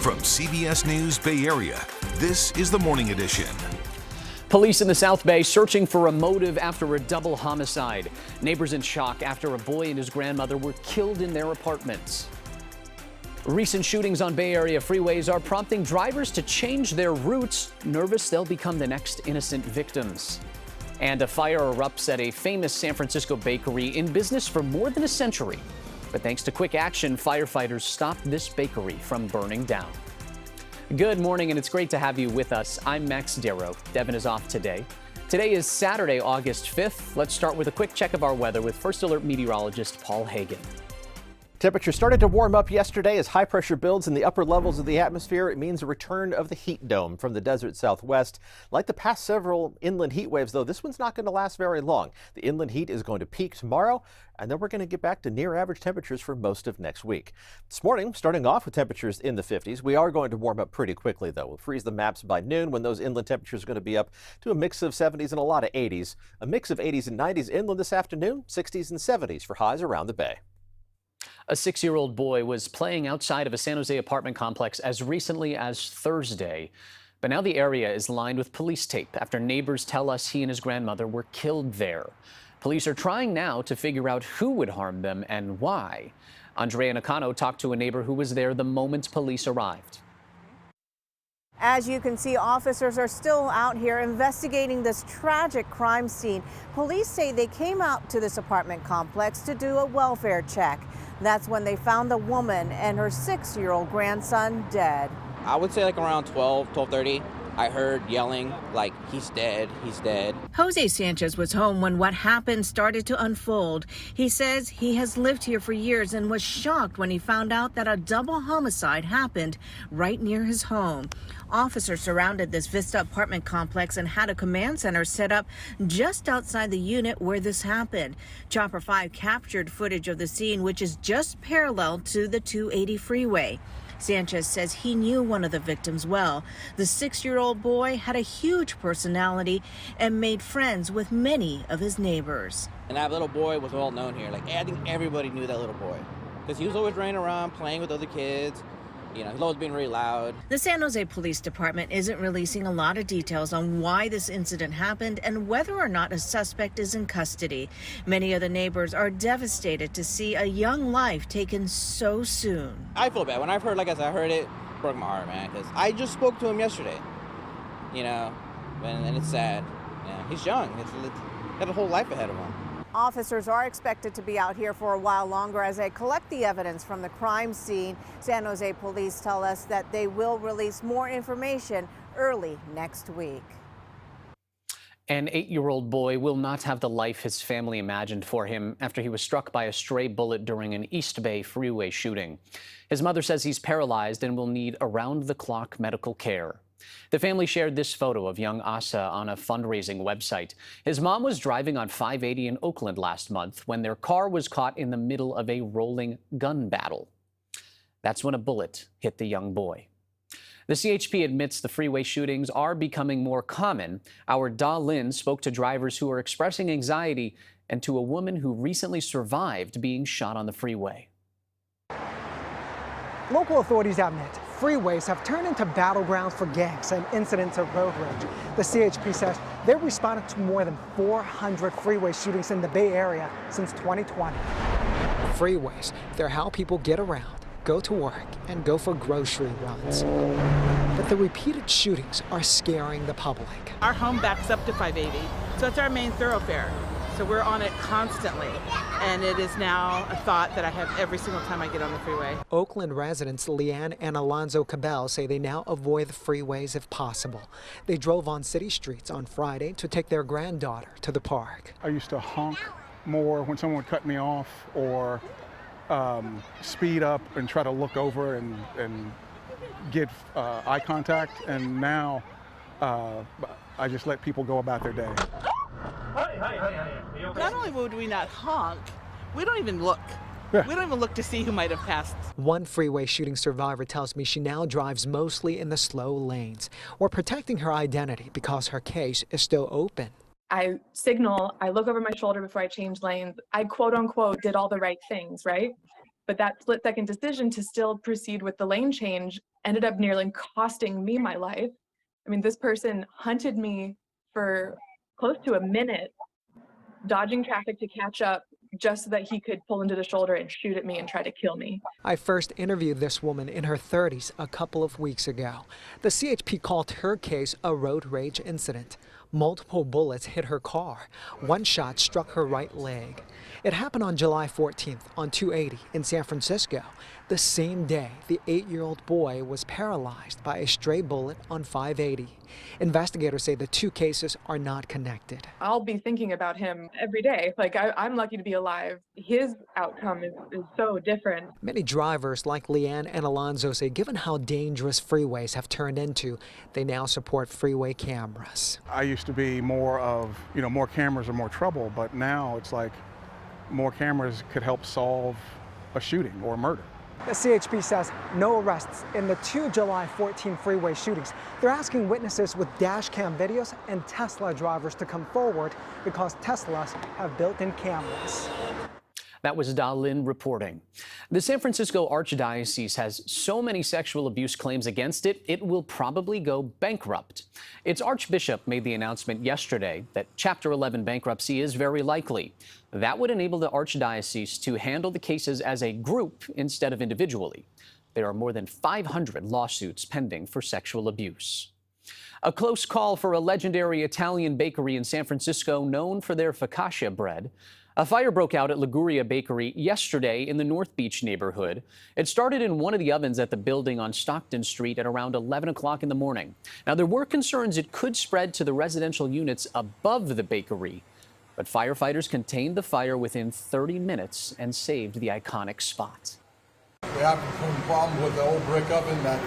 From CBS News Bay Area, this is the Morning Edition. Police in the South Bay searching for a motive after a double homicide. Neighbors in shock after a boy and his grandmother were killed in their apartments. Recent shootings on Bay Area freeways are prompting drivers to change their routes, nervous they'll become the next innocent victims. And a fire erupts at a famous San Francisco bakery in business for more than a century. But thanks to quick action, firefighters stopped this bakery from burning down. Good morning, and it's great to have you with us. I'm Max Darrow. Devin is off today. Today is Saturday, August 5th. Let's start with a quick check of our weather with First Alert meteorologist Paul Hagan. Temperatures started to warm up yesterday as high pressure builds in the upper levels of the atmosphere. It means a return of the heat dome from the desert southwest. Like the past several inland heat waves, though, this one's not going to last very long. The inland heat is going to peak tomorrow, and then we're going to get back to near average temperatures for most of next week. This morning, starting off with temperatures in the 50s, we are going to warm up pretty quickly, though. We'll freeze the maps by noon when those inland temperatures are going to be up to a mix of 70s and a lot of 80s. A mix of 80s and 90s inland this afternoon, 60s and 70s for highs around the bay. A 6-year-old boy was playing outside of a San Jose apartment complex as recently as Thursday. But now the area is lined with police tape after neighbors tell us he and his grandmother were killed there. Police are trying now to figure out who would harm them and why. Andrea Nakano talked to a neighbor who was there the moment police arrived. As you can see, officers are still out here investigating this tragic crime scene. Police say they came out to this apartment complex to do a welfare check. That's when they found the woman and her 6-year-old grandson dead. I would say like around 12:30. I heard yelling like, he's dead, he's dead. Jose Sanchez was home when what happened started to unfold. He says he has lived here for years and was shocked when he found out that a double homicide happened right near his home. Officers surrounded this Vista apartment complex and had a command center set up just outside the unit where this happened. Chopper 5 captured footage of the scene, which is just parallel to the 280 freeway. Sanchez says he knew one of the victims well. The 6-year-old boy had a huge personality and made friends with many of his neighbors. And that little boy was well known here. Like, I think everybody knew that little boy because he was always running around playing with other kids. You know, he's always been really loud. The San Jose Police Department isn't releasing a lot of details on why this incident happened and whether or not a suspect is in custody. Many of the neighbors are devastated to see a young life taken so soon. I feel bad. When I've heard, like I heard it, broke my heart, man, because I just spoke to him yesterday, you know, and it's sad. Yeah, he's young. He's got a whole life ahead of him. Officers are expected to be out here for a while longer as they collect the evidence from the crime scene. San Jose police tell us that they will release more information early next week. An 8-year-old boy will not have the life his family imagined for him after he was struck by a stray bullet during an East Bay freeway shooting. His mother says he's paralyzed and will need around-the-clock medical care. The family shared this photo of young Asa on a fundraising website. His mom was driving on 580 in Oakland last month when their car was caught in the middle of a rolling gun battle. That's when a bullet hit the young boy. The CHP admits the freeway shootings are becoming more common. Our Da Lin spoke to drivers who are expressing anxiety and to a woman who recently survived being shot on the freeway. Local authorities admit freeways have turned into battlegrounds for gangs and incidents of road rage. The CHP says they've responded to more than 400 freeway shootings in the Bay Area since 2020. Freeways, they're how people get around, go to work, and go for grocery runs. But the repeated shootings are scaring the public. Our home backs up to 580, so it's our main thoroughfare. So we're on it constantly, and it is now a thought that I have every single time I get on the freeway. Oakland residents Leanne and Alonzo Cabell say they now avoid the freeways if possible. They drove on city streets on Friday to take their granddaughter to the park. I used to honk more when someone would cut me off or speed up and try to look over and get eye contact, and now I just let people go about their day. Not only would we not honk, we don't even look. Yeah. We don't even look to see who might have passed. One freeway shooting survivor tells me she now drives mostly in the slow lanes. We're protecting her identity because her case is still open. I signal, I look over my shoulder before I change lanes. I quote unquote did all the right things, right? But that split-second decision to still proceed with the lane change ended up nearly costing me my life. I mean, this person hunted me for close to a minute, dodging traffic to catch up just so that he could pull into the shoulder and shoot at me and try to kill me. I first interviewed this woman in her 30s a couple of weeks ago. The CHP called her case a road rage incident. Multiple bullets hit her car. One shot struck her right leg. It happened on July 14th on 280 in San Francisco. The same day, the 8-year-old boy was paralyzed by a stray bullet on 580. Investigators say the two cases are not connected. I'll be thinking about him every day. Like, I'm lucky to be alive. His outcome is so different. Many drivers like Leanne and Alonzo say given how dangerous freeways have turned into, they now support freeway cameras. I used to be more of, more cameras are more trouble, but now it's like more cameras could help solve a shooting or a murder. The CHP says no arrests in the 2 July 14 freeway shootings. They're asking witnesses with dash cam videos and Tesla drivers to come forward because Teslas have built-in cameras. That was Dalin reporting. The San Francisco archdiocese has so many sexual abuse claims against it, it will probably go bankrupt. Its archbishop made the announcement yesterday that Chapter 11 bankruptcy is very likely. That would enable the archdiocese to handle the cases as a group instead of individually. There are more than 500 lawsuits pending for sexual abuse. A close call for a legendary Italian bakery in San Francisco known for their focaccia bread. A fire broke out at Laguna Bakery yesterday in the North Beach neighborhood. It started in one of the ovens at the building on Stockton Street at around 11 o'clock in the morning. Now, there were concerns it could spread to the residential units above the bakery, but firefighters contained the fire within 30 minutes and saved the iconic spot. We have a problem with the old brick oven that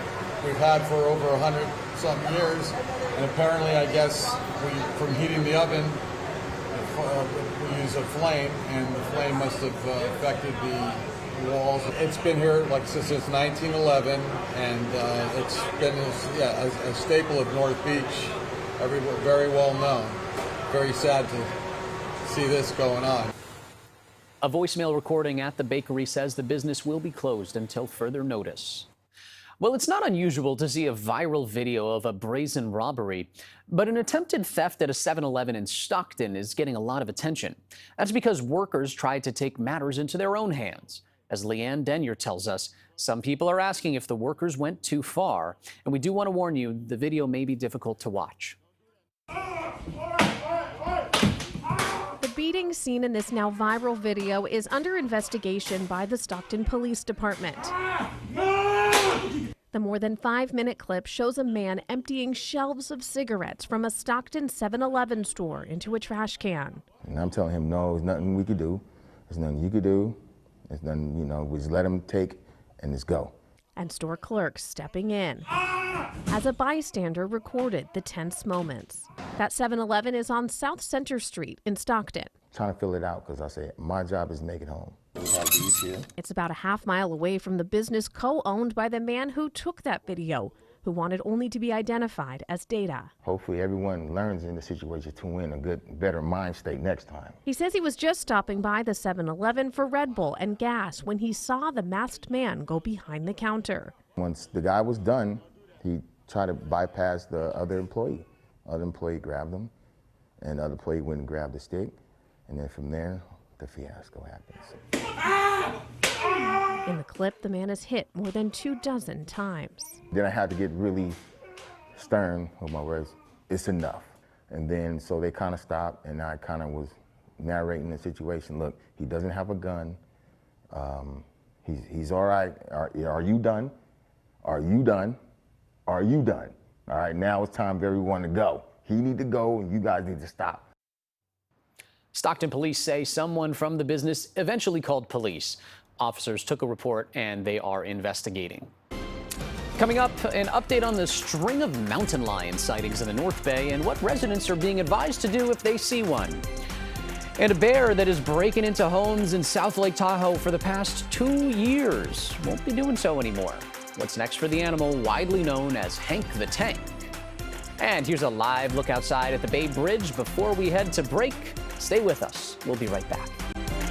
we've had for over 100-something years, and apparently, I guess, from heating the oven, we use a flame, and the flame must have affected the walls. It's been here since 1911, and it's been a staple of North Beach, everywhere, very well known. Very sad to see this going on. A voicemail recording at the bakery says the business will be closed until further notice. Well, it's not unusual to see a viral video of a brazen robbery, but an attempted theft at a 7-Eleven in Stockton is getting a lot of attention. That's because workers tried to take matters into their own hands. As Leanne Denyer tells us, some people are asking if the workers went too far, and we do want to warn you, the video may be difficult to watch. The beating seen in this now viral video is under investigation by the Stockton Police Department. The more than 5-minute clip shows a man emptying shelves of cigarettes from a Stockton 7-Eleven store into a trash can. And I'm telling him, no, there's nothing we could do. There's nothing you could do. There's nothing, we just let him take and just go. And store clerks stepping in as a bystander recorded the tense moments. That 7-Eleven is on South Center Street in Stockton. Trying to fill it out because I say my job is to make it home. We have these here. It's about a half-mile away from the business co-owned by the man who took that video, who wanted only to be identified as data. Hopefully everyone learns in the situation to win a better mind state next time. He says he was just stopping by the 7-Eleven for Red Bull and gas when he saw the masked man go behind the counter. Once the guy was done, he tried to bypass the other employee. Other employee grabbed him, and the other employee went and grabbed the stick, and then from there, the fiasco happens. In the clip, the man is hit more than 24 times. Then I had to get really stern with my words. It's enough. And then, so they kind of stopped, and I kind of was narrating the situation. Look, he doesn't have a gun. He's all right. Are you done? Are you done? Are you done? All right, now it's time for everyone to go. He need to go, and you guys need to stop. Stockton police say someone from the business eventually called police. Officers took a report and they are investigating. Coming up, an update on the string of mountain lion sightings in the North Bay and what residents are being advised to do if they see one. And a bear that is breaking into homes in South Lake Tahoe for the past 2 years won't be doing so anymore. What's next for the animal widely known as Hank the Tank? And here's a live look outside at the Bay Bridge before we head to break. Stay with us. We'll be right back.